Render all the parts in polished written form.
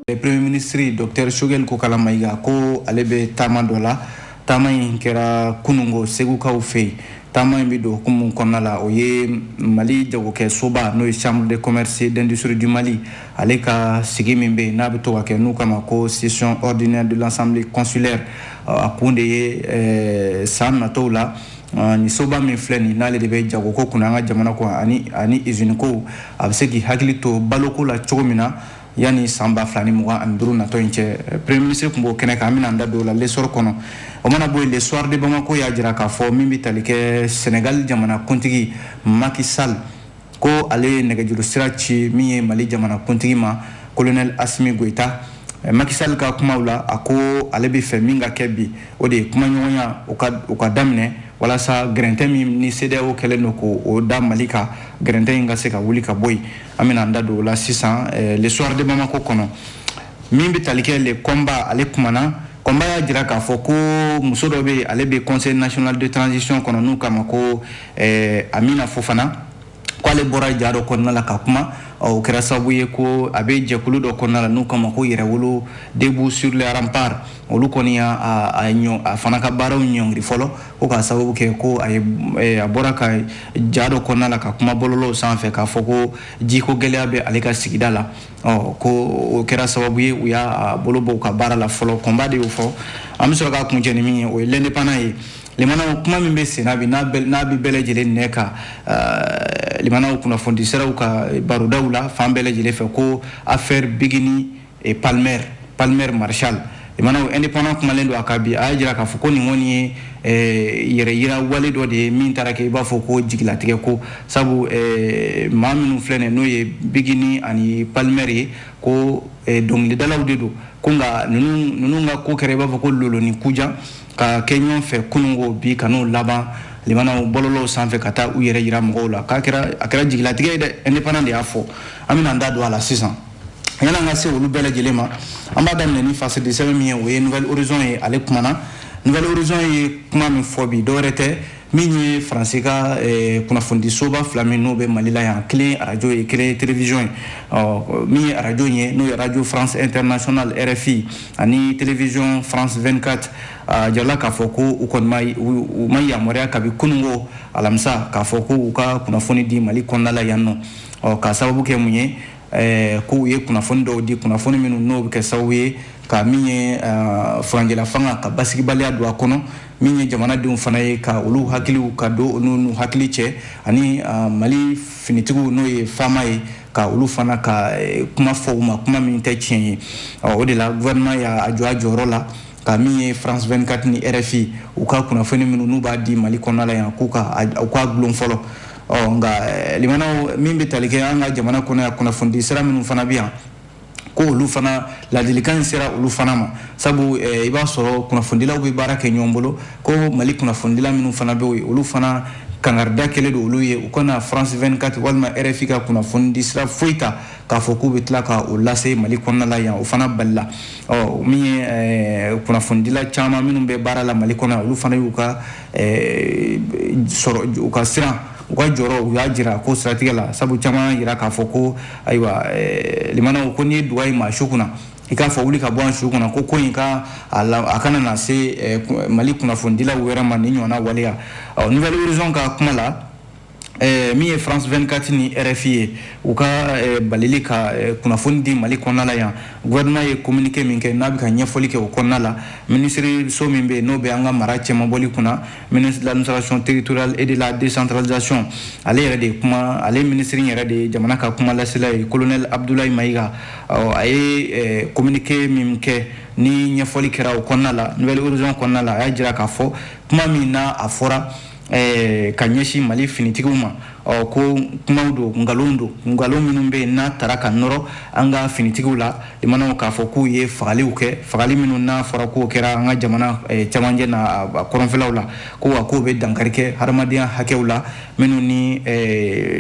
Premier ministre Dr Shogel Kokala Maiga ko alebe tama dola tama in kera kunungo segu ka ufe tama in bido kumun konala oye Mali jago ke soba no chambre de commerce et d'industrie du Mali aleka sigi mimbe na bito wa ke nu kama ko session ordinaire de l'Assemblée consulaire akunde san na tola ni soba min filɛ ni n'ale de bɛ jago ko kunna an ka jamana ko ani usine ko a bɛ se k'i hakili to baloko la cogo min na yani san 2025 natɔ in cɛ premier ministre tun b'o kɛnɛ kan an bɛna an da don o la l'essor kɔnɔ o mana bɔ yen le soir de Bamako y'a jira k'a fɔ min bɛ tali kɛ Senegal jamana kuntigi Macky Sall ko ale ye nɛgɛjuru sira ci min ye Mali jamana kuntigi ma colonel Assimi Goïta Macky Sall ka kumaw la a ko ale bɛ fɛ min ka kɛ bi o de ye kuma ɲɔgɔnya o ka daminɛ walasa gɛrɛntɛ min ni CEDEAO kɛlen don k'o da Mali kan gɛrɛntɛ in ka se ka wuli ka bɔ yen an bɛna an da don o la sisan le soir de Bamako kɔnɔ min bɛ tali kɛ le combat ale kumana combat y'a jira k'a fɔ ko muso dɔ bɛ yen ale bɛ conseil national de transition kɔnɔ n'u kama ko Amina Fofana k'ale bɔra ja dɔ kɔnɔna la ka kuma o kɛra sababu ye ko a bɛ jɛkulu dɔ kɔnɔna la n'u kama ko yɛrɛwolo debout sur les remparts olu kɔni a fana ka baaraw ɲɔngiri fɔlɔ ko k'a sababu kɛ ko a bɔra ka ja dɔ kɔnɔna la ka kuma bɔlɔlɔw sanfɛ k'a fɔ ko jiko gɛlɛya bɛ ale ka sigida la ko o kɛra sababu ye u y'a bolo bɔ u ka baara la fɔlɔ combat de y'o fɔ an bɛ sɔrɔ k'a kuncɛ ni min ye o ye l'indépendant ye limanaw kuma min bɛ senna bi n'a bɛ bɛɛ lajɛlen nɛ ka limanaw kunnafoni siraw ka barodaw la fan bɛɛ lajɛlen fɛ ko affaire Bigini et Palmer Marshal limanaw indépendant kumalen don a ka bi a y'a jira k'a fɔ ko nin kɔni ye yɛrɛ yira wale dɔ de ye min taara kɛ i b'a fɔ ko jigilatigɛ ko sabu maa minnu filɛ nin n'o ye Bigini ani Palmer ye ko dɔnkilidalaw de don ko nka ninnu ka ko kɛra i b'a fɔ ko lolo ni kujan ka kɛ ɲɔgɔn fɛ kunungo bi ka n'o laban limanaw bɔlɔlɔw sanfɛ ka taa u yɛrɛ yira mɔgɔw la a kɛra jigilatigɛ ye dɛ indépendant de y'a fɔ an bɛna an da don a la sisan yani an ka se olu bɛɛ lajɛlen ma an b'a daminɛ ni face de sɛbɛn min ye o ye Nouvelle Horizon ye ale kumana Nouvelle Horizon ye kuma min fɔ bi dɔwɛrɛ tɛ min ye faransi ka kunnafoni soba fila min n'o bɛ Mali la yan kelen radio ye kelen télévision ye min ye radio ye n'o ye radio France Internationale RFI ani télévision France 24 jarala k'a fɔ ko u kɔni u ma yamaruya kabi kunungo alamisa k'a fɔ ko u ka kunnafoni di Mali kɔnɔna la yan nɔ k'a sababu kɛ mun ye ko u ye kunnafoni dɔw di kunnafoni minnu n'o bɛ kɛ sababu ye ka min ye furancɛla fanga ka basigibaliya don a kɔnɔ min ye jamanadenw fana ye ka olu hakiliw ka don n'u hakili cɛ ani Mali finitigiw n'o ye faama ye ka olu fana ka kuma fɔ u ma kuma min tɛ tiɲɛ ye o de la gouvernement y'a jɔ a jɔyɔrɔ la ka min ye France 24 ni RFI u ka kunnafoni minnu n'u b'a di Mali kɔnɔna la yan k'u ka gulon fɔlɔ nka limanaw min bɛ tali kɛ an ka jamana kɔnɔ yan kunnafoni sira minnu fana bɛ yan ko olu fana ladilikan sera olu fana ma sabu i b'a sɔrɔ kunnafonidilaw bɛ baara kɛ ɲɔgɔn bolo ko Mali kunnafonidila minnu fana bɛ yen olu fana kangarida kɛlen don olu ye u kana France 24 walima RFI ka kunnafoni di sira foyi ta k'a fɔ k'u bɛ tila ka o lase Mali kɔnɔna la yan o fana balila min ye kunnafonidila caman minnu bɛ baara la Mali kɔnɔ olu fana y'u ka sɔrɔ u ka siran u ka jɔrɔ u y'a jira ko siratigɛ la sabu caman yira k'a fɔ ko ayiwa limanaw ko n'i ye duga ye maa su kunna i k'a fɔ wuli ka bɔ an su kunna ko in a kana na se Mali kunnafonidilaw wɛrɛ ma ni ɲɔgɔnna waleya Nouvelle Horizon ka kuma la min ye France 24 ni RFI ye u ka balili ka kunnafoni di Mali kɔnɔna la yan gouvernement ye communiqué min kɛ n'a bɛ ka ɲɛfɔli kɛ o kɔnɔna la ministre so min bɛ yen n'o bɛ an ka mara cɛmabɔli kunna ministre de l'administration territoriale et de la décentralisation ale yɛrɛ de kuma ale ministre yɛrɛ de jamana ka kuma lasela ye colonel Abdoulaye Maïga a ye communiqué min kɛ ni ɲɛfɔli kɛra o kɔnɔna la Nouvelle Horizon kɔnɔna la a y'a jira k'a fɔ kuma min n'a a fɔra ka ɲɛsin Mali finitigiw ma ko kumaw don ngalon minnu bɛ yen n'a taara ka nɔrɔ an ka finitigiw la limanaw k'a fɔ k'u ye fagaliw kɛ fagali minnu n'a fɔra k'o kɛra an ka jamana cɛmancɛ n'a kɔrɔnfɛlaw la ko wa k'o bɛ dankari kɛ hadamadenya hakɛw la minnu ni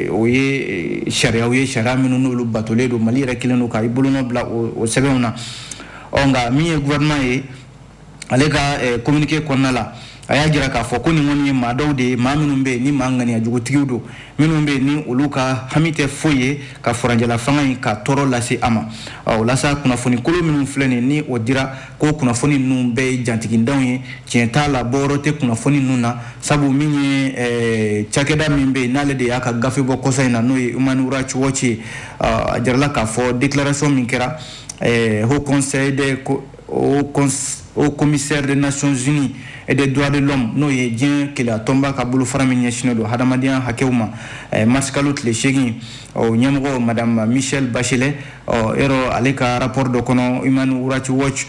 o ye sariyaw ye sariya minnu n'olu batolen don Mali yɛrɛ kelen don ka i bolonɔ bila o sɛbɛnw na nka min ye gouvernement ye ale ka communiqué kɔnɔna la aya jira k'a fɔ ko nin kɔni ye maa dɔw de ye maa minnu bɛ yen ni maa ŋaniya jugutigiw don minnu bɛ yen ni olu ka hami tɛ foyi ye ka furanjɛla fanga in ka tɔɔrɔ lase a ma o la sa kunnafoni kolon minnu filɛ nin ni o dira ko kunnafoni ninnu bɛɛ ye jantigidenw ye tiɲɛ t'a la bɔyɔrɔ tɛ kunnafoni ninnu na sabu min ye cakɛda min bɛ yen n'ale de y'a ka gafe bɔ kɔsa in na n'o ye Human Rights Watch ye a jirala k'a fɔ déclaration min kɛra Haut Conseil au commissaire des Nations Unies et des droits de l'homme n'o ye diɲɛ keleya tɔnba ka bolofara min ɲɛsinnen don hadamadenya hakɛw ma mars kalo tile 8 ɲɛmɔgɔ madame Michelle Bachelet yɔrɔ ale ka rapport dɔ kɔnɔ Human Rights Watch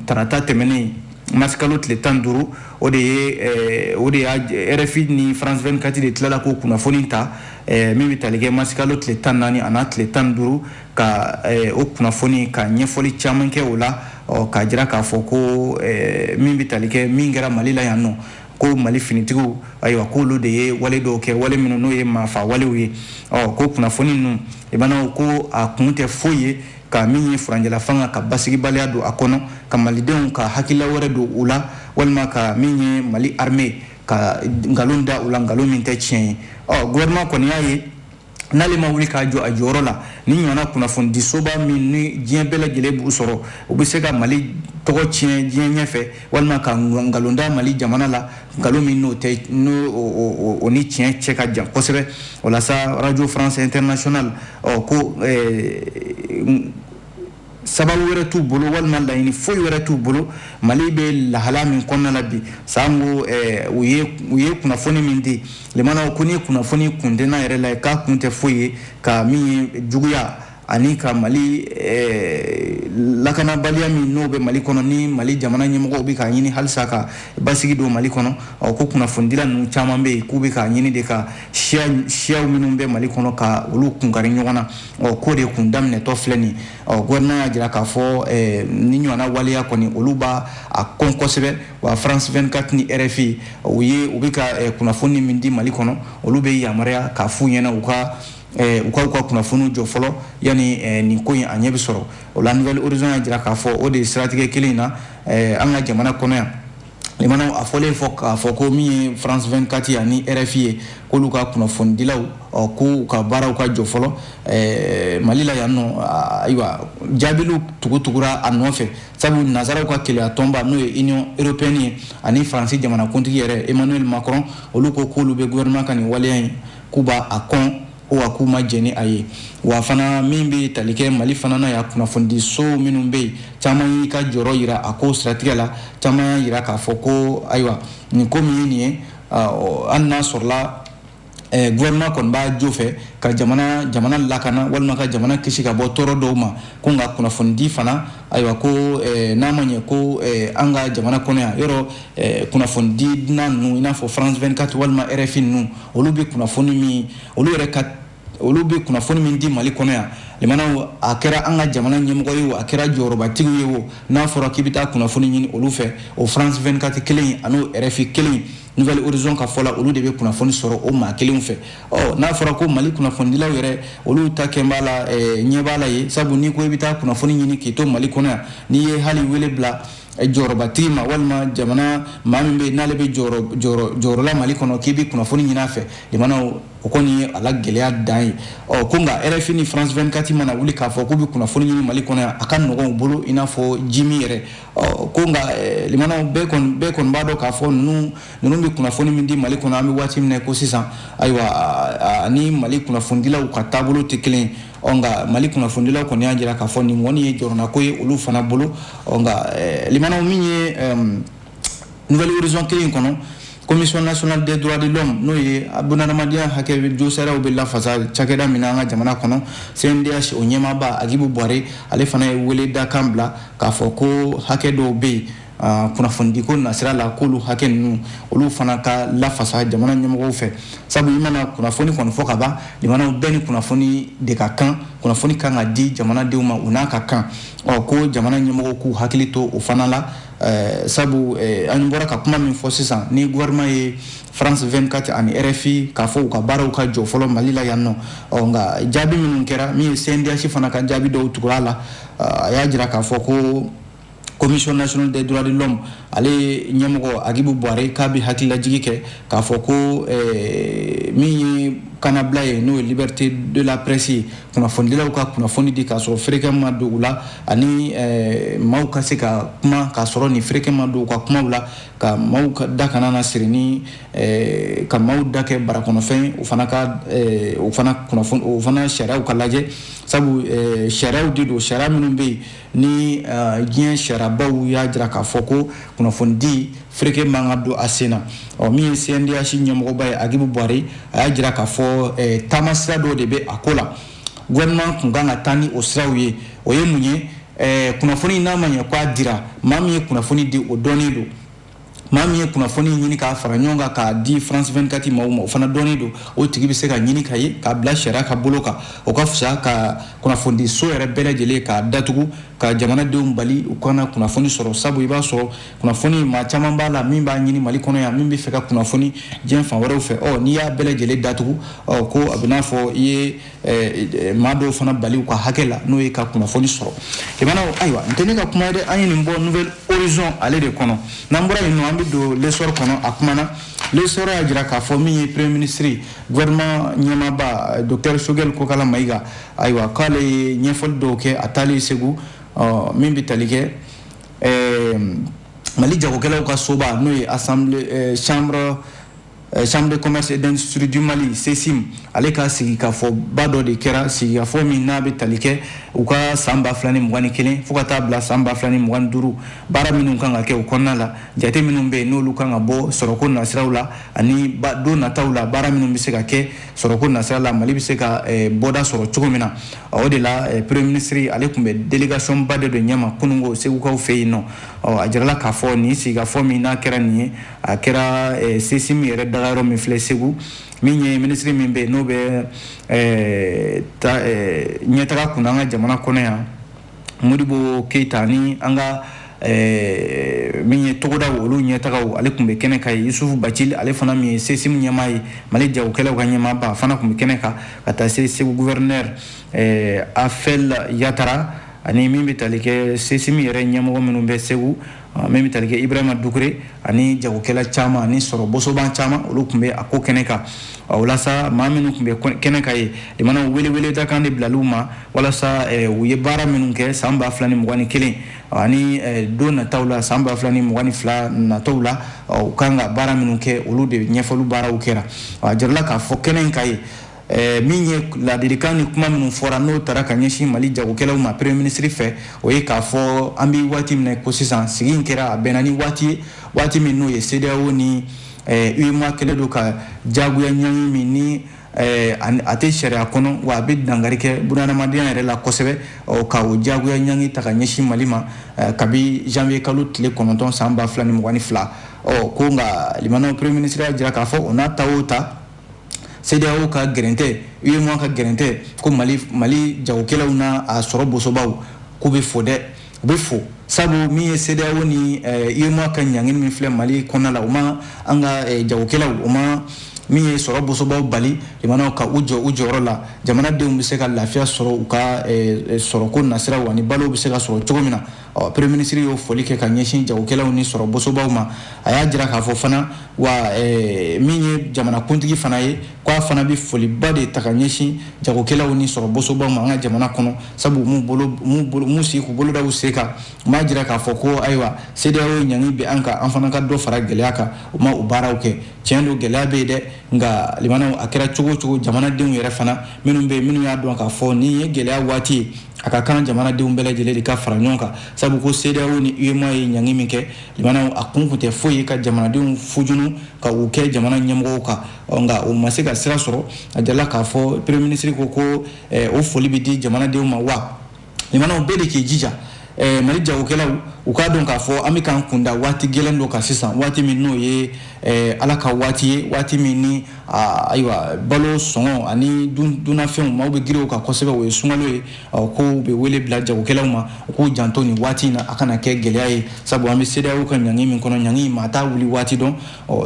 tarata tɛmɛnen mars kalo tile 15 o de y'a RFI ni France 24 de tilala ko kunnafoni ta min bɛ tali kɛ mars kalo tile 14 a n'a tile 15 ka o kunnafoni ka ɲɛfɔli caman kɛ o la k'a jira k'a fɔ ko min bɛ tali kɛ min kɛra Mali la yan nɔ ko Mali finitigiw ayiwa k'olu de ye wale dɔw kɛ wale minnu n'o ye maafa walew ye ko kunnafoni ninnu i b'a dɔn ko a kun tɛ foyi ye ka min ye furanjɛla fanga ka basigibaliya don a kɔnɔ ka malidenw ka hakilila wɛrɛ don u la walima ka min ye Mali armée ka nkalon da u la nkalon min tɛ tiɲɛ ye gouvernement kɔni y'a ye n'ale ma wuli k'a jɔ a jɔyɔrɔ la ni ɲɔgɔnna kunnafoni di soba min ni diɲɛ bɛɛ lajɛlen b'u sɔrɔ u bɛ se ka Mali tɔgɔ tiɲɛ diɲɛ ɲɛfɛ walima ka nkalon da Mali jamana la nkalon min n'o ni tiɲɛ cɛ ka jan kosɛbɛ o la sa Radio France Internationale ko sababu wɛrɛ t'u bolo walima laɲini foyi wɛrɛ t'u bolo Mali bɛ lahala min kɔnɔna la bi sango u ye kunnafoni min di lemana ko ni kunnafoni kun tɛ n'a yɛrɛ la k'a kun tɛ foyi ye ka min ye juguya ani ka Mali lakanabaliya min n'o bɛ Mali kɔnɔ ni Mali jamana ɲɛmɔgɔw bɛ k'a ɲini halisa ka basigi don Mali kɔnɔ ko kunnafonidila ninnu caman bɛ yen k'u bɛ k'a ɲini de ka siyaw minnu bɛ Mali kɔnɔ ka olu kunkari ɲɔgɔn na k'o de kun daminɛtɔ filɛ nin gouvernement y'a jira k'a fɔ ni ɲɔgɔnna waleya kɔni olu b'a kɔn kosɛbɛ wa France 24 ni RFI u bɛ ka kunnafoni min di Mali kɔnɔ olu bɛ yamaruya k'a f'u ɲɛna u ka kunnafoniw jɔ fɔlɔ yani nin ko in a ɲɛ bɛ sɔrɔ o la Nouvelle Horizon y'a jira k'a fɔ o de ye siratigɛ kelen in na an ka jamana kɔnɔ yan limana a fɔlen fɔ k'a fɔ ko min ye France 24 ani RFI ye k'olu ka kunnafonidilaw k'u ka baaraw ka jɔ fɔlɔ Mali la yan nɔ ayiwa jaabiliw tugutugura a nɔfɛ sabu nazaraw ka keleya tɔnba n'o ye Union européenne ye ani Faransi jamanakuntigi yɛrɛ Emmanuel Macron olu ko k'olu bɛ gouvernement ka nin waleya in k'u b'a kɔn wa k'u ma jɛn ni a ye wa fana min bɛ tali kɛ Mali fana na ya kunnafonidi so minnu bɛ yen caman y'i ka jɔyɔrɔ yira a ko siratigɛ la caman y'a yira k'a fɔ ko ayiwa nin ko min ye nin ye hali n'a sɔrɔla gouvernement kɔni b'a jo fɛ ka jamana lakana walima ka jamana kisi ka bɔ tɔɔrɔ dɔw ma ko nka kunnafonidi fana ayiwa ko n'a ma ɲɛ ko an ka jamana kɔnɔ yan yɔrɔ kunnafonidi dilan ninnu i n'a fɔ France 24 walima RFI ninnu olu bɛ kunnafoni min di Mali kɔnɔ yan limanaw a kɛra an ka jamana ɲɛmɔgɔ ye o a kɛra jɔyɔrɔbatigiw ye o n'a fɔra k'i bɛ taa kunnafoni ɲini olu fɛ o France 24 kelen an'o RFI kelen Nouvelle Horizon ka fɔ la olu de bɛ kunnafoni sɔrɔ o maa kelenw fɛ n'a fɔra ko Mali kunnafonidilaw yɛrɛ olu ta kɛ b'a la ɲɛ b'a la ye sabu n'i ko i bɛ taa kunnafoni ɲini k'i to Mali kɔnɔ yan n'i ye hali wele bila jɔyɔrɔbatigi ma walima jamana maa min bɛ yen n'ale bɛ jɔyɔrɔ la Mali kɔnɔ k'i bɛ kunnafoni ɲini a fɛ limanaw o kɔni ye a la gɛlɛya dan ye ko nka RFI ni France 24 mana wuli k'a fɔ k'u bɛ kunnafoni ɲini Mali kɔnɔ yan a ka nɔgɔn u bolo i n'a fɔ Jimi yɛrɛ ko nka limanaw bɛɛ kɔni b'a dɔn k'a fɔ ninnu bɛ kunnafoni min di Mali kɔnɔ an bɛ waati min na ko sisan ayiwa ani Mali kunnafonidilaw ka taabolo tɛ kelen ye nka Mali kunnafonidilaw kɔni y'a jira k'a fɔ nin kɔni ye jɔrɔnako ye olu fana bolo nka limanaw min ye Nouvelle Horizon kelen kɔnɔ Commission nationale des droits de l'homme n'o ye bunadamadenya hakɛ jo sariyaw bɛ lafasa cakɛda min na an ka jamana kɔnɔ CNDH o ɲɛmaaba Agibu Buware ale fana ye wele dakan bila k'a fɔ ko hakɛ dɔw bɛ yen kunnafonidiko nasira la k'olu hakɛ ninnu olu fana ka lafasa jamana ɲɛmɔgɔw fɛ sabu i mana kunnafoni kɔni fɔ ka ban limanaw bɛɛ ni kunnafoni de ka kan kunnafoni kan ka di jamanadenw ma u n'a ka kan ko jamana ɲɛmɔgɔw k'u hakili to o fana la sabu an bɔra ka kuma min fɔ sisan ni gouvernement ye France 24 ani RFI k'a fɔ u ka baaraw ka jɔ fɔlɔ Mali la yan nɔ nka jaabi minnu kɛra min ye CNDH fana ka jaabi dɔw tugura la a y'a jira k'a fɔ ko commission nationale des droits de l'homme ale nyamgo Agibu Boare kabi hakila jigike ka foko mi kanabla ye no liberté de la presse kuna fondila ka kuna fondi di ka so fréquemment do ula ani mau ka se ka kuma ka soro ni fréquemment do ka kuma ula ka mau ka dakana na sirini ka mau dake barakono fen o fana ka o fana kuna fon o fana sharia ka laje sabu sharia di do sharia minun be ni gien sharia bawu ya jira ka foko kuna fondi fréquemment ngado asena o mi sendia shi nyamgo bay Agibu Boare a jira ka fo tamasira do de be akola gouvernement kunganga tani osrawiye oye munye kuna foni na manya kwa dira mami kuna foni di odonido mami kuna foni nyini ka faranyonga ka di France 24 mauma ofana donido o tigibi se ka nyini kaye ka bla shara ka boloka o ka fsa ka kuna fondi so ere bele jele ka datugu ka jamana de umbali ukona kuna foni soro sabu iba so kuna foni ma chama mbala mimba nyini mali kono ya mimbi feka kuna foni jen fan wara ufe ni ya bele jele datugu ko abina fo ye mado fana bali kwa hakela no e ka kuna foni soro ibana aywa ntene ka kuma de anyi nimbo nouvelle horizon ale de kono nambura ino ambido lesor kono akumana lesor ajira ka fo mi premier ministre gouvernement nyama ba docteur Shogel Kokala Maiga aywa kale nyefol do ke atali segu min bi talike mali jago kala ka soba no assemblée chambre de commerce et d'industrie du Mali CECIM ale ka sigi ka fo bado de kera sigi ka fo min na be talike u ka samba flani mugani kelen fo ka tabla samba flani mugani duru bara minun kan ka ke u konna la jate minun be no lu kan ka bo soroko na siraula ani ba do na tawla bara minun be se ka ke soroko na sirala Mali be se ka boda soro cogo mina o de la premier ministre ale kumbe délégation bade de nyama kunungo segu ka fe no ajirala ka fo ni sigi ka fo min na kera ni a kera CECIM yere dagaro mi fle segu minye ministre mimbe no be nyetaka kunanga jamana kono ya Modibo Keita ni anga minye togoda wolu nyetaka ale kumbe kene kai Yusufu Bachili ale fana mi CECIM nyamai Mali jaw kala ga nyama ba fana kumbe kene ka kata segu gouverneur Afel Yatara ani mimbe talike CECIM yere nyamo menu be segu mimi talike Ibrahima Dukure ani jago kela chama ani soro boso ban chama olu kumbe ako keneka wala sa maminu kumbe keneka ye de mana wele ta kan de blaluma wala sa uye bara minun ke samba flani mugani kelen ani dona tawla samba flani mugani fla na tawla kanga bara minun ke olu de nyefolu bara ukera jarla ka fo kenenka ye minye la dedikani kuma minun fora no taraka nyeshi Mali jago kela ma premier ministre fe oye ka fo ambi wati mne ko sisan sigin kera benani wati min no ye CEDEAO ni UEMOA kele do ka jagu ya nyami mini ate sharia kono wa bid dangarike bunana madiana yere la kosebe o ka o jagu ya nyangi taka nyeshi Mali ma kabi janvier kalut le kononton samba flani mwani fla o konga limana premier ministre ajira ka fo ona tawota CEDEAO ka gerente UEMOA ka gerente ko Mali jago kela una a soro bosobaw ko be fode be fo sabu mi CEDEAO ni UEMOA ka nyangin mi fle Mali kona la uma anga jago kela uma mi soro bosobaw bali limana ka ujo rola jamana de umbe se ka lafia soro uka soro ko nasira wani balo be se ka soro chogomina premier ministre yo folike ka nyeshin jago kela uni soro bosobaw ma aya jira ka fo fana wa minye jamana kuntigi fana ye kwa fana bi foli bade taka nyeshin jago kela uni soro bosobaw ma nga jamana kono sabu mu si ku bolo da useka ma jira ka fo ko aywa CEDEAO nyangi be anka anfana ka do fara geleaka ma ubara uke chendo gelabe de nga limana akira chugo jamana de yere fana minu ya don ka fo ni gelea wati aka kan jamana de umbele jele di ka fara nyonka sabu ko CEDEAO ni UEMOA nyangi minke limana akunkunte foyi ka jamana de fujunu ka uke jamana nyamgo ka nga o masika sira soro ajala ka fo premier ministre ko o foli bi di jamana de ma wa limana o bele ke jija Mali jago kela uka don ka fo amikan kunda wati gelendo ka sisan wati min no ye alaka wati min ni aywa balo songo ani duna fen ma be giro ka kosebe we sungalo ye ko be wele bla jago kela ma ko janto ni wati na akana ke geleaye sabu ambi CEDEAO kan nyangi min kono nyangi mata wuli wati don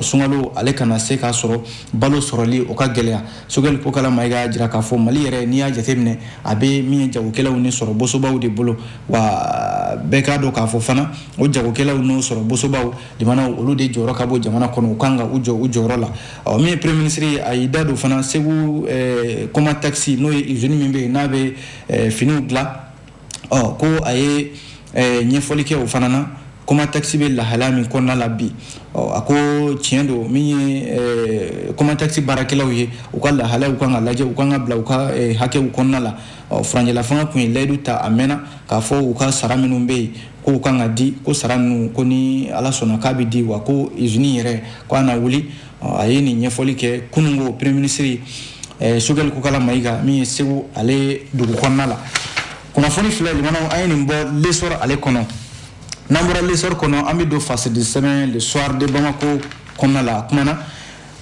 sungalo ale kana se ka soro balo soroli o ka gelea Shogel Kokala Maiga jira ka fo Mali yere ni ya jatemne abe mi jago kela ni soro boso bawde bolo wa bɛɛ k'a dɔn k'a fɔ fana o jagokɛlaw n'o sɔrɔ bosobaw limana olu de jɔyɔrɔ ka bɔ jamana kɔnɔ u kan ka u jɔ u jɔyɔrɔ la min ye premier ministre a y'i da don fana Segu Koma taxi n'o ye usine min bɛ yen n'a bɛ finiw dilan ko a ye ɲɛfɔli kɛ o fana na Koma taxi bɛ lahalaya min kɔnɔna la bi a ko tiɲɛ don min ye Koma taxi baarakɛlaw ye u ka lahalayaw kan ka lajɛ u kan ka bila u ka hakɛw kɔnɔna la furancɛla fanga kun ye layidu ta a mɛnna k'a fɔ u ka sara minnu bɛ yen ko u kan ka di ko sara ninnu ko ni ala sɔnna k'a bɛ di wa ko usine yɛrɛ ko a na wuli a ye nin ɲɛfɔli kɛ kunungo premier ministre Choguel Kokala Mayiga min ye Segu ale dugu kɔnɔna la kunnafoni filɛ limanaw an ye nin bɔ lesɔrɔ ale kɔnɔ n'an bɔra lesɔrɔ kɔnɔ an bɛ don façade semaine le soir de Bamako kɔnɔna la a kumana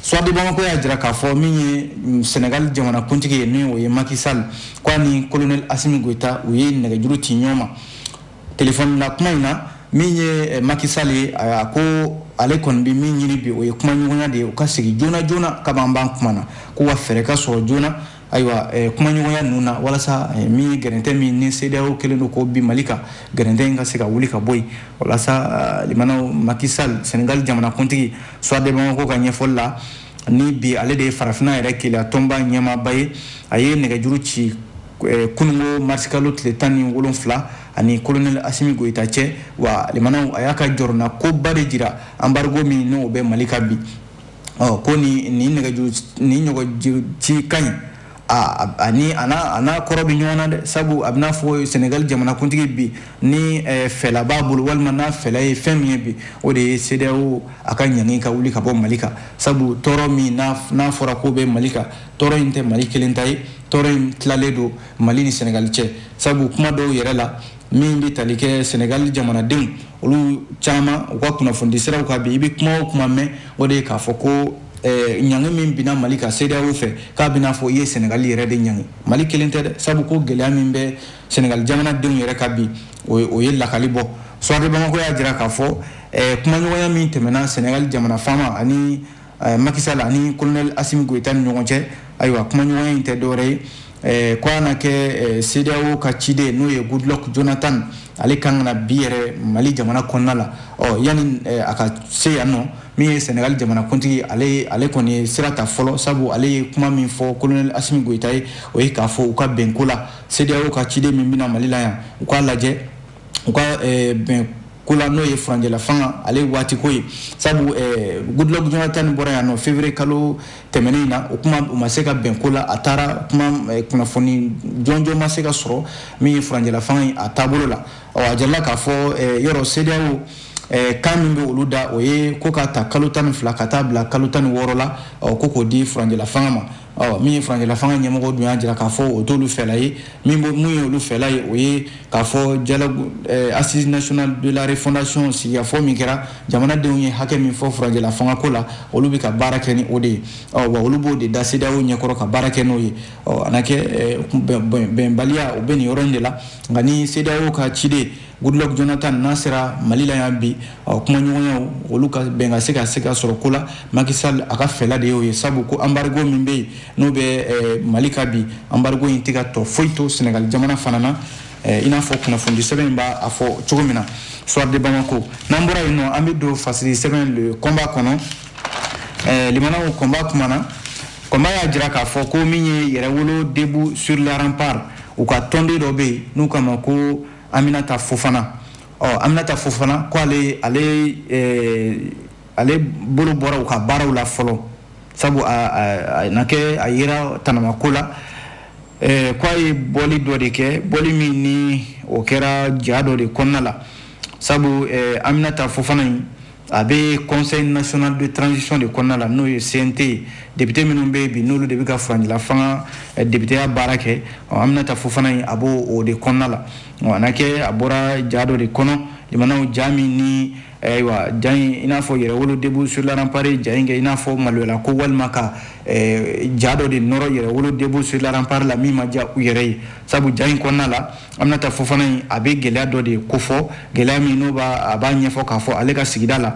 soir de Bamako y'a jira k'a fɔ min ye Sénégal jamanakuntigi ye ni o ye Macky Sall ko ni colonel Assimi Goïta u ye nɛgɛjuru ci ɲɔgɔn ma téléphone la kuma in na min ye Macky Sall ye a ko ale kɔni bɛ min ɲini bi o ye kuma ɲɔgɔnya de ye u ka sigi joona joona kab'an b'an kuma na ko wa fɛɛrɛ ka sɔrɔ joona ayiwa kuma ɲɔgɔnya ninnu na walasa min ye gɛrɛntɛ min ni CEDEAO kɛlen don k'o bi Mali kan gɛrɛntɛ in ka se ka wuli ka bɔ yen walasa limanaw Macky Sall Sénégal jamanakuntigi soir de Bamako ka ɲɛfɔli la ni bi ale de ye farafinna yɛrɛ keleya tɔnba ɲɛmaaba ye a ye nɛgɛjuru ci kunungo mars kalo tile 17 ani colonel Assimi Goïta cɛ wa limanaw a y'a ka jɔrɔna koba de jira embargo min n'o bɛ Mali kan bi ko ni ɲɔgɔn ci ka ɲi ani ana kɔrɔ bɛ ɲɔgɔn na dɛ sabu a bɛna fɔ Sénégal jamanakuntigi bi ni fɛla b'a bolo walima n'a fɛla ye fɛn min ye bi o de ye CEDEAO a ka ɲangi ka wuli ka bɔ Mali kan sabu tɔɔrɔ min n'a fɔra ko bɛ Mali kan tɔɔrɔ in tɛ Mali kelen ta ye tɔɔrɔ in tilalen don Mali ni Sénégal cɛ sabu kuma dɔw yɛrɛ la min bɛ tali kɛ Sénégal jamanadenw olu caman u ka kunnafoni siraw kan bi i bɛ kuma o kuma mɛn o de ye k'a fɔ ko ɲangi min bina Mali ka CEDEAO fɛ k'a bɛna fɔ i ye Sénégal yɛrɛ de ɲangi Mali kelen tɛ dɛ sabu ko gɛlɛya min bɛ Sénégal jamanadenw yɛrɛ ka bi o ye lakali bɔ soir de Bamako y'a jira k'a fɔ kuma ɲɔgɔnya min tɛmɛna Sénégal jamana faama ani Macky Sall ani colonel Assimi Goïta ni ɲɔgɔn cɛ ayiwa kuma ɲɔgɔnya in tɛ dɔwɛrɛ ye ko a na kɛ CEDEAO ka ciden n'o ye Goodluck Jonathan ale kan ka na bi yɛrɛ Mali jamana kɔnɔna la yanni a ka se yan nɔ min ye Sénégal jamanakuntigi ale kɔni ye sira ta fɔlɔ sabu ale ye kuma min fɔ colonel Assimi Goïta ye o ye k'a fɔ u ka bɛnko la CEDEAO ka ciden min bɛna Mali la yan u k'a lajɛ u ka bɛn ko la n'o ye furancɛla fanga ale waati ko ye sabu Goodluck Jonathan bɔra yan nɔ février kalo tɛmɛnen na o kuma u ma se ka bɛn ko la a taara kuma kunnafoni jɔnjɔn ma se ka sɔrɔ min ye furancɛla fanga ye a taabolo la a jarala k'a fɔ yɔrɔ CEDEAO kan min bɛ olu da o ye ko ka ta kalo 12 ka taa bila kalo 16 la ko k'o di furancɛla fanga ma min ye furancɛla fanga ɲɛmɔgɔ dun y'a jira k'a fɔ o t'olu fɛla ye mun ye olu fɛla ye o ye k'a fɔ assise nationale de la refondation sigikafɔ min kɛra jamanadenw ye hakɛ min fɔ furancɛla fanga ko la olu bɛ ka baara kɛ ni o de ye wa olu b'o de da CEDEAO ɲɛkɔrɔ ka baara kɛ n'o ye a na kɛ bɛnbaliya o bɛ nin yɔrɔ in de la nka ni CEDEAO ka ciden Goodluck Jonathan n'a sera Mali la yan bi kuma ɲɔgɔnyaw olu ka bɛn ka se ka sɔrɔ ko la Macky Sall a ka fɛla de y'o ye sabu ko embargo min bɛ yen n'o bɛ Mali ka bi embargo in tɛ ka tɔ foyi to Sénégal jamana fana na i n'a fɔ kunnafoni sɛbɛn in b'a fɔ cogo min na soir de Bamako n'an bɔra yen nɔ an bɛ don façade semaine le combat kɔnɔ limanaw combat kuma na combat y'a jira k'a fɔ ko min ye yɛrɛwolo debout sur les remparts u ka tɔnden dɔ bɛ yen n'u kama ko Aminata Fofana Aminata Fofana ko ale bolo bɔra u ka baaraw la fɔlɔ sabu a na kɛ a yera tanamako la ko a ye bɔli dɔ de kɛ bɔli min ni o kɛra ja dɔ de kɔnɔna la sabu Aminata Fofana in a bɛ conseil national de transition de kɔnɔna la n'o ye CNT député minnu bɛ yen bi n'olu de bɛ ka furancɛla fanga députéya baara kɛ Aminata Fofana in a b'o o de kɔnɔna la a na kɛ a bɔra ja dɔ de kɔnɔ limanaw ja min ni ayiwa ja in i n'a fɔ yɛrɛwolo debout sur les remparts ja in kɛ i n'a fɔ maloyala ko walima ka ja dɔ de nɔrɔ yɛrɛwolo debout sur les remparts la min ma diya u yɛrɛ ye sabu ja in kɔnɔna la Aminata Fofana in a bɛ gɛlɛya dɔ de kofɔ gɛlɛya min n'o a b'a ɲɛfɔ k'a fɔ ale ka sigida la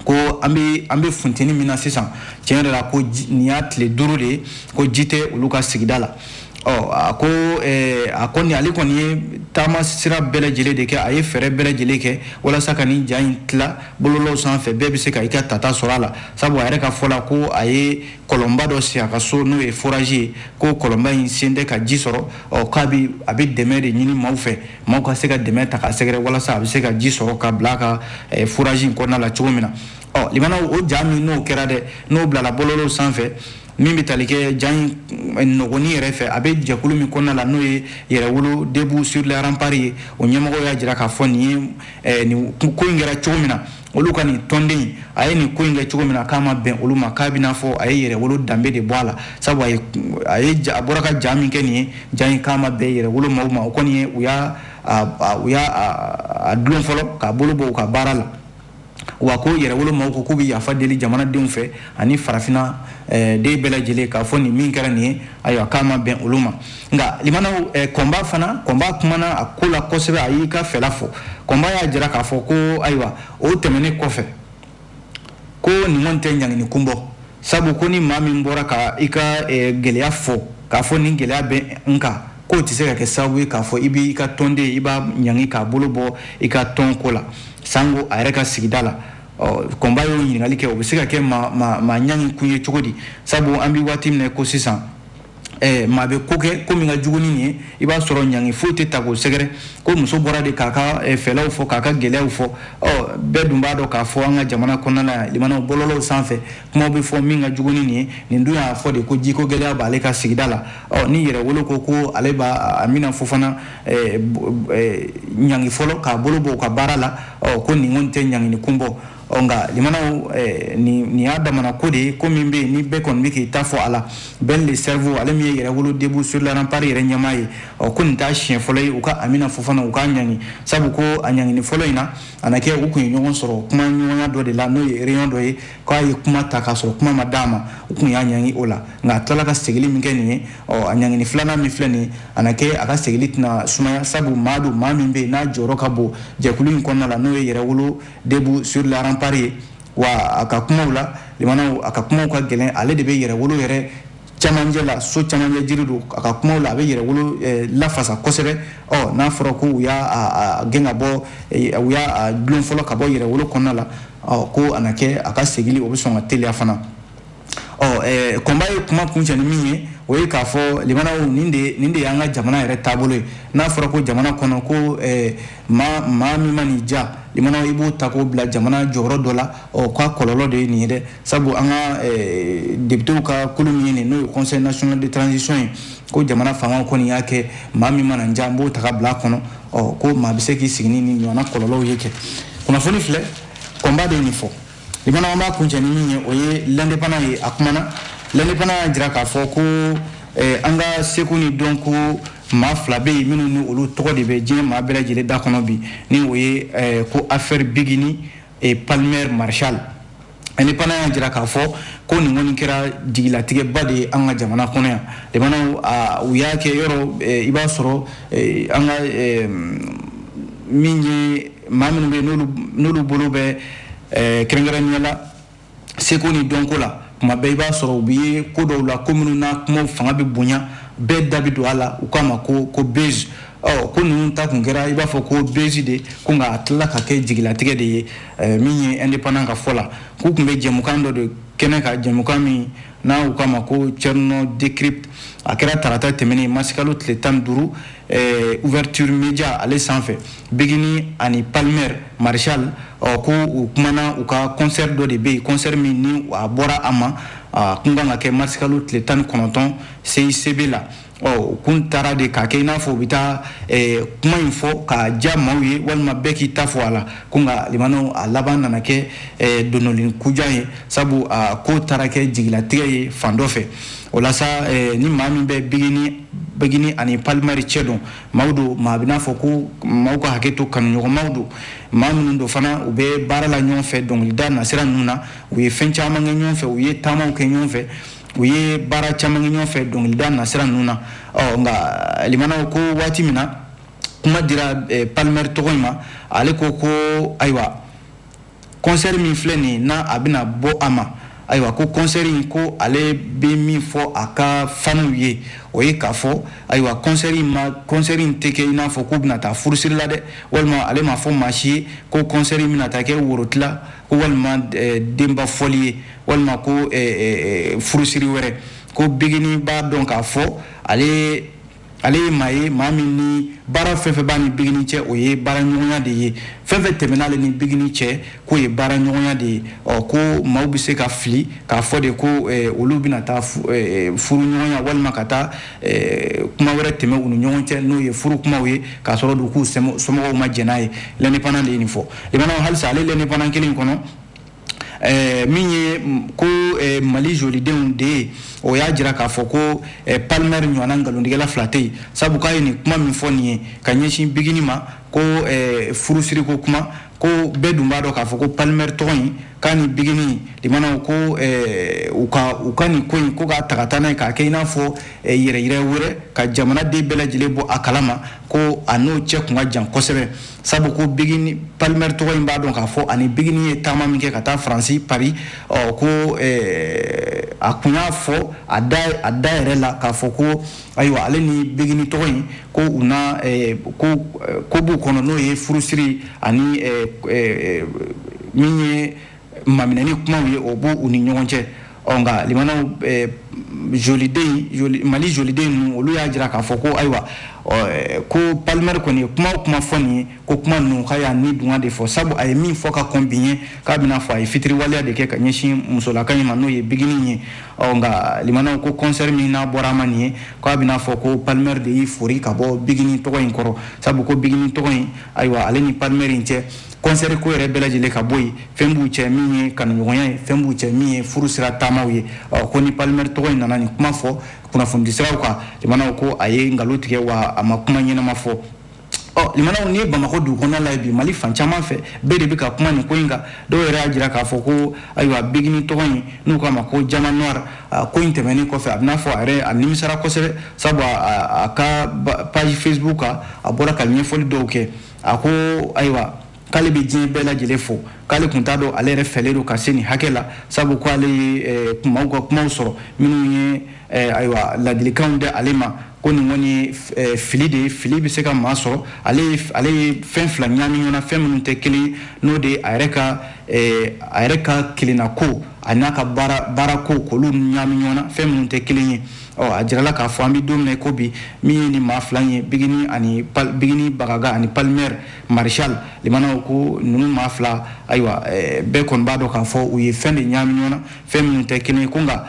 ko an bɛ funteni min na sisan tiɲɛ yɛrɛ la ko nin y'a tile 5 de ye ko ji tɛ olu ka sigida la ako ni ale kɔni ye taama sira bɛɛ lajɛlen de kɛ a ye fɛɛrɛ bɛɛ lajɛlen kɛ walasa ka nin ja in tila bololaw sanfɛ bɛɛ bɛ se ka i ka tata sɔrɔ a la sabu a yɛrɛ ka fɔ la ko a ye kɔlɔnba dɔ sigi a ka so n'o ye forage ye ko kɔlɔnba in sen tɛ ka ji sɔrɔ k'a a bɛ dɛmɛ de ɲini maaw fɛ maaw ka se ka dɛmɛ ta ka sɛgɛrɛ walasa a bɛ se ka ji sɔrɔ ka bila a ka forage in kɔnɔna la cogo min na limanaw o ja min n'o kɛra dɛ n'o bilala bololaw sanfɛ min bɛ tali kɛ ja in nɔgɔni yɛrɛ fɛ a bɛ jɛkulu min kɔnɔna la n'o ye yɛrɛwolo debout sur les remparts ye o ɲɛmɔgɔ y'a jira k'a fɔ nin ye nin ko in kɛra cogo min na olu ka nin tɔnden a ye nin ko in kɛ cogo min na k'a ma bɛn olu ma k'a bɛna fɔ a ye yɛrɛwolo danbe de bɔ a la sabu a bɔra ka ja min kɛ nin ye ja in k'a ma bɛn yɛrɛwolo maaw ma o kɔni ye u y'a dulon fɔlɔ k'a bolo bɔ u ka baara la wa ko yɛrɛwolo maaw ko k'u bɛ yafa deli jamanadenw fɛ ani farafinna den bɛɛ lajɛlen k'a fɔ nin min kɛra nin ye ayiwa k'a ma bɛn olu ma nka limanaw kɔnba kumana a ko la kosɛbɛ a y'i ka fɛla fɔ kɔnba y'a jira k'a fɔ ko ayiwa o tɛmɛnen kɔfɛ ko nin kɔni tɛ ɲangini kun bɔ sabu ko ni maa min bɔra ka i ka gɛlɛya fɔ k'a fɔ nin gɛlɛya bɛ n kan k'o tɛ se ka kɛ sababu ye k'a fɔ i b'i ka tɔnden i b'a ɲangi k'a bolo bɔ i ka tɔn ko la sango a yɛrɛ ka sigida la kɔnba y'o ɲininkali kɛ o bɛ se ka kɛ maa ɲangi kun ye cogo di sabu an bɛ waati min na ko sisan maa bɛ ko kɛ ko min ka jugu ni nin ye i b'a sɔrɔ ɲangi foyi tɛ ta k'o sɛgɛrɛ ko muso bɔra de k'a ka fɛlaw fɔ k'a ka gɛlɛyaw fɔ bɛɛ dun b'a dɔn k'a fɔ an ka jamana kɔnɔna la limanaw bɔlɔlɔw sanfɛ kumaw bɛ fɔ min ka jugu ni nin ye nin dun y'a fɔ de ko jiko gɛlɛya b'ale ka sigida la ni yɛrɛwolo ko ale b'a mina fɔ fana ɲangi fɔlɔ k'a bolo bɔ u ka baara la ko nin kɔni tɛ ɲangini kun bɔ nka limanaw nin y'a damana ko de ye ko min bɛ yen ni bɛɛ kɔni bɛ k'i ta fɔ a la Ben le cerveau ale min ye yɛrɛwolo debout sur les remparts yɛrɛ ɲɛmaa ye ko nin t'a siɲɛ fɔlɔ ye u ka Amina Fofana u k'a ɲangi sabu ko a ɲangini fɔlɔ in na a na kɛ u kun ye ɲɔgɔn sɔrɔ kuma ɲɔgɔnya dɔ de la n'o ye réunion dɔ ye k'a ye kuma ta k'a sɔrɔ kuma ma d'a ma u kun y'a ɲangi o la nka a tilala ka segili min kɛ nin ye a ɲangini filanan min filɛ nin ye a na kɛ a ka segili tɛna sumaya sabu maa min bɛ yen n'a jɔyɔrɔ ka bon jɛkulu in kɔnɔna la n'o ye yɛrɛwolo debout sur les remparts ye wa a ka kumaw la limanaw a ka kumaw ka gɛlɛn ale de bɛ yɛrɛwolo yɛrɛ camancɛ la so camancɛ jiri don a ka kumaw la a bɛ yɛrɛwolo lafasa kosɛbɛ n'a fɔra ko u y'a gɛn ka bɔ u y'a dulon fɔlɔ ka bɔ yɛrɛwolo kɔnɔna la ko a na kɛ a ka segili o bɛ sɔn ka teliya fana kɔnba ye kuma kuncɛ ni min ye o ye k'a fɔ limanaw nin de y'an ka jamana yɛrɛ taabolo ye n'a fɔra ko jamana kɔnɔ ko maa min ma nin ja limanaw i b'o ta k'o bila jamana jɔyɔrɔ dɔ la k'a kɔlɔlɔ de ye nin ye dɛ sabu an ka députés ka kulu min ye nin n'o ye conseil national de transition ye ko jamana fangaw kɔni y'a kɛ maa min mana n ja n b'o ta ka bila a kɔnɔ ko maa bɛ se k'i sigi ni nin ɲɔgɔnna kɔlɔlɔw ye kɛ kunnafoni filɛ kɔnba de ye nin fɔ limanaw an b'a kuncɛ ni min ye o ye l'indépendant ye a kumana l'indépendant y'a jira k'a fɔ ko an ka seko ni dɔnko maa fila bɛ yen minnu ni olu tɔgɔ de bɛ diɲɛ maa bɛɛ lajɛlen da kɔnɔ bi ni o ye ko affaire Bigini et Palmer Marshal indépendant y'a jira k'a fɔ ko nin kɔni kɛra jigilatigɛba de ye an ka jamana kɔnɔ yan limanaw u y'a kɛ yɔrɔ i b'a sɔrɔ an ka min ye maa minnu bɛ yen n'olu bolo bɛ kɛrɛnkɛrɛnnenya la seko ni dɔnko la kuma bɛɛ i b'a sɔrɔ u bɛ ko dɔw la ko minnu na kumaw fanga bɛ bonya bɛɛ da bɛ don a la u k'a ma ko base ko ninnu ta kun kɛra i b'a fɔ ko base de ko nka a tilala ka kɛ jigilatigɛ de ye min ye indépendant ka fɔ la k'u tun bɛ jɛmukan dɔ de kɛnɛ ka jɛmukan min n'a u k'a ma ko Tcherno Decrypt a kɛra tarata tɛmɛnen masikalo tile 15 ouverture média ale sanfɛ Bigini ani Palmer Marshal ko u kumana u ka concert dɔ de bɛ yen concert min ni a bɔra a ma kun kan ka kɛ masikalo tile 19 CICB la kun taara de k'a kɛ i n'a fɔ u bɛ taa kuma in fɔ ka diya maaw ye walima bɛɛ k'i ta fɔ a la ko nka limanaw a laban nana kɛ donnɔni kuja ye sabu ko taara kɛ jigilatigɛ ye fan dɔ fɛ o la sa ni maa min bɛ Bigini ani Palmer cɛ dɔn maaw don maa bɛ n'a fɔ ko maaw ka hakɛ to kanuɲɔgɔnmaw don maa minnu don fana u bɛ baara la ɲɔgɔn fɛ dɔnkilida nasira ninnu na u ye fɛn caman kɛ ɲɔgɔn fɛ u ye taamaw kɛ ɲɔgɔn fɛ u ye baara caman kɛ ɲɔgɔn fɛ dɔnkilida nasira ninnu na nka limanaw ko waati min na kuma dira Palmer tɔgɔ in ma ale ko ayiwa concert min filɛ nin ye n'a a bɛna bɔ a ma ayiwa ko concert in ko ale bɛ min fɔ a ka faniw ye o ye k'a fɔ ayiwa concert in tɛ kɛ i n'a fɔ k'u bɛna taa furusiri la dɛ walima ale m'a fɔ maa si ye ko concert in bɛna taa kɛ worotila ko walima denba fɔli ye walima ko furusiri wɛrɛ ko Bigini b'a dɔn k'a fɔ ale ye maa ye maa min ni baara fɛn fɛn b'a ni Bigini cɛ o ye baara ɲɔgɔnya de ye fɛn fɛn tɛmɛn'ale ni Bigini cɛ k'o ye baara ɲɔgɔnya de ye ko maaw bɛ se ka fili k'a fɔ de ko olu bɛna taa furu ɲɔgɔnya walima ka taa kuma wɛrɛ tɛmɛ u ni ɲɔgɔn cɛ n'o ye furu kumaw ye k'a sɔrɔ de k'u somɔgɔw ma jɛn n'a ye l'indépendant de ye nin fɔ limanaw halisa ale l'indépendant kelen kɔnɔ min ye ko Mali jolidenw de ye o y'a jira k'a fɔ ko Palmer ɲɔgɔnna ngalontigɛla fila tɛ yen sabu k'a ye nin kuma min fɔ nin ye ka ɲɛsin Bigini ma ko furusiri ko kuma ko bɛɛ dun b'a dɔn k'a fɔ ko Palmer tɔgɔ in k'a ni Bigini limanaw ko u ka nin ko in ko k'a ta ka taa n'a ye k'a kɛ i n'a fɔ yɛrɛyirɛ wɛrɛ ka jamanaden bɛɛ lajɛlen bɔ a kalama ko a n'o cɛ kun ka jan kosɛbɛ sabu ko Bigini Palmer tɔgɔ in b'a dɔn k'a fɔ ani Bigini ye taama min kɛ ka taa Faransi Paris ko a kun y'a fɔ a da yɛrɛ la k'a fɔ ko ayiwa ale ni Bigini tɔgɔ in ko u na ko b'u kɔnɔ n'o ye furusiri ani min ye maminɛni kumaw ye o b'u ni ɲɔgɔn cɛ nka limanaw Mali joliden ninnu olu y'a jira k'a fɔ ko ayiwa ko Palmer kɔni ye kuma o kuma fɔ nin ye ko kuma ninnu k'a y'a ni dunga de fɔ sabu a ye min fɔ ka kɔn bi ye k'a bɛna fɔ a ye fitiriwaleya de kɛ ka ɲɛsin musolaka in ma n'o ye Bigini ye nka limanaw ko concert min n'a bɔra a ma nin ye k'a bɛna fɔ ko Palmer de y'i fori ka bɔ Bigini tɔgɔ in kɔrɔ sabu ko Bigini tɔgɔ in ayiwa ale ni Palmer in cɛ concert ko yɛrɛ bɛɛ lajɛlen ka bɔ yen fɛn b'u cɛ min ye kanuɲɔgɔnya ye fɛn b'u cɛ min ye furu sira taamaw ye ko ni Palmer tɔgɔ in nana nin kuma fɔ kunnafoni siraw kan limanaw ko a ye nkalon tigɛ wa a ma kuma ɲɛnama fɔ limanaw ni Bamakɔ dugu kɔnɔna la bi Mali fan caman fɛ bɛɛ de bɛ ka kuma nin ko in kan dɔw yɛrɛ y'a jira k'a fɔ ko ayiwa Bigini tɔgɔ in n'u k'a ma ko Jama Noir ko in tɛmɛnen kɔfɛ a bɛna fɔ a yɛrɛ a nimisara kosɛbɛ sabu a ka page Facebook kan a bɔra ka ɲɛfɔli dɔw kɛ a ko ayiwa k'ale bɛ diɲɛ bɛɛ lajɛlen fo k'ale kun t'a dɔn ale yɛrɛ fɛlen don ka se nin hakɛ la sabu ko ale ye kumaw ka kumaw sɔrɔ minnu ye ayiwa ladilikanw di ale ma ko nin kɔni ye fili de ye fili bɛ se ka maa sɔrɔ ale ye fɛn fila ɲaami ɲɔgɔn fɛn minnu tɛ kelen n'o de ye a yɛrɛ ka kelenna ko a n'a ka baara ko k'olu ɲaami ɲɔgɔn fɛn minnu tɛ kelen ye a jirala k'a fɔ an bɛ don min na ko bi min ye nin maa fila ye Bigini Bagaga ani Palmer Marshal limanaw ko ninnu maa fila ayiwa bɛɛ kɔni b'a dɔn k'a fɔ u ye fɛn de ɲaami ɲɔgɔn fɛn minnu tɛ kelen ye ko nka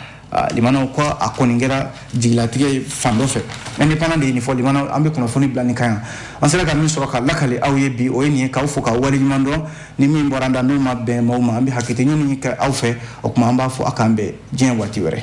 limanaw ko a kɔni kɛra jigilatigɛ ye fan dɔ fɛ indépendant de ye nin fɔ limanaw an bɛ kunnafoni bila nin kan yan an sera ka min sɔrɔ ka lakale aw ye bi o ye nin ye k'aw fo k'aw waleɲuman dɔn ni min bɔra an da n'o ma bɛn maaw ma an bɛ hakɛto ɲini kɛ aw fɛ o tuma an b'a fɔ a k'an bɛn diɲɛ waati wɛrɛ